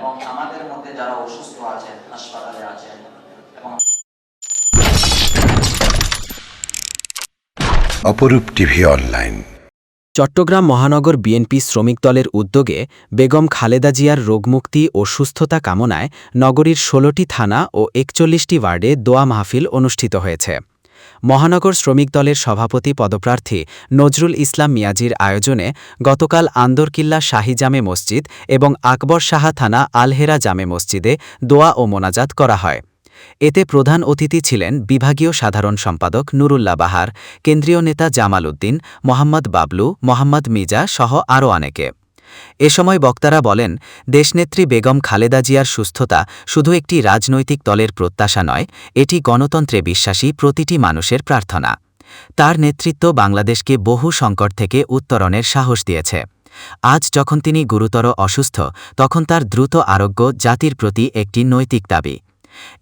এবং আমাদের মধ্যে যারা অসুস্থ আছেন, হাসপাতালে আছেন এবং অপরূপ টিভি অনলাইন। চট্টগ্রাম মহানগর বিএনপি শ্রমিক দলের উদ্যোগে বেগম খালেদা জিয়ার রোগমুক্তি ও সুস্থতা কামনায় নগরীর ১৬টি থানা ও ৪১টি ওয়ার্ডে দোয়া মাহফিল অনুষ্ঠিত হয়েছে। মহানগর শ্রমিক দলের সভাপতি পদপ্রার্থী নজরুল ইসলাম মিয়াজির আয়োজনে গতকাল আন্দরকিল্লা শাহী জামে মসজিদ এবং আকবর সাহা থানা আলহেরা জামে মসজিদে দোয়া ও মোনাজাত করা হয়। এতে প্রধান অতিথি ছিলেন বিভাগীয় সাধারণ সম্পাদক নুরুল্লাহ বাহার, কেন্দ্রীয় নেতা জামাল উদ্দিন, মোহাম্মদ বাবলু, মোহাম্মদ মিজা সহ আরও অনেকে। এ সময় বক্তারা বলেন, দেশনেত্রী বেগম খালেদা জিয়ার সুস্থতা শুধু একটি রাজনৈতিক দলের প্রত্যাশা নয়, এটি গণতন্ত্রে বিশ্বাসী প্রতিটি মানুষের প্রার্থনা। তার নেতৃত্ব বাংলাদেশকে বহু সংকট থেকে উত্তরণের সাহস দিয়েছে। আজ যখন তিনি গুরুতর অসুস্থ, তখন তার দ্রুত আরোগ্য জাতির প্রতি একটি নৈতিক দাবি।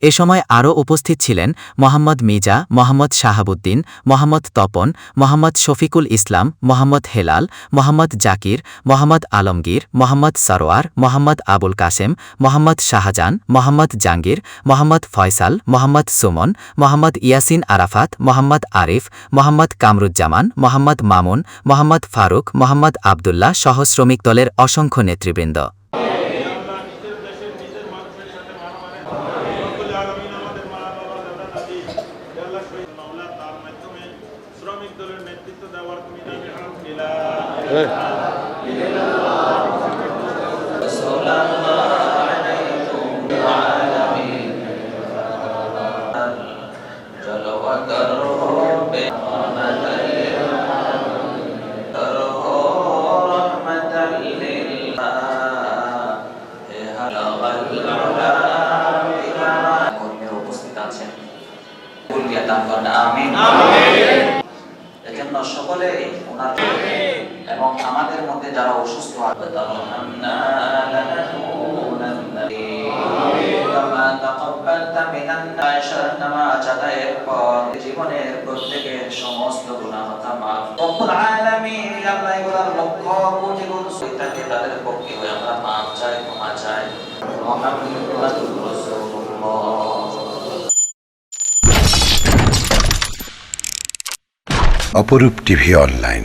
এ সময় আরও উপস্থিত ছিলেন মোহাম্মদ মিজা, মোহাম্মদ শাহাবুদ্দিন, মোহাম্মদ তপন, মোহাম্মদ শফিকুল ইসলাম, মোহাম্মদ হেলাল, মোহাম্মদ জাকির, মোহাম্মদ আলমগীর, মোহাম্মদ সরোয়ার, মোহাম্মদ আবুল কাসেম, মোহাম্মদ শাহজান, মোহাম্মদ জাঙ্গির, মোহাম্মদ ফয়সাল, মোহাম্মদ সুমন, মোহাম্মদ ইয়াসিন আরাফাত, মোহাম্মদ আরিফ, মোহাম্মদ কামরুজ্জামান, মোহাম্মদ মামুন, মোহাম্মদ ফারুক, মোহাম্মদ আবদুল্লাহ সহ শ্রমিক দলের অসংখ্য নেতৃবৃন্দ। শ্রমিক দলের নেতৃত্ব দেওয়ার তুমি দাবি আলহামদুলিল্লাহ। উপস্থিত আছেন, এজন্য সকলে ওনার এবং আমাদের মধ্যে যারা অসুস্থ জীবনের প্রত্যেকের সমস্ত গুনাহ মাফ রব্বুল আলামিন আল্লাহ এগুলোর লক্ষ কোটি গুণ থাকে তাদের পক্ষে হয়ে আমরা মাফ চাই, ক্ষমা চাই। মুহাম্মাদুর রাসূলুল্লাহ। অপরূপ টিভি অনলাইন।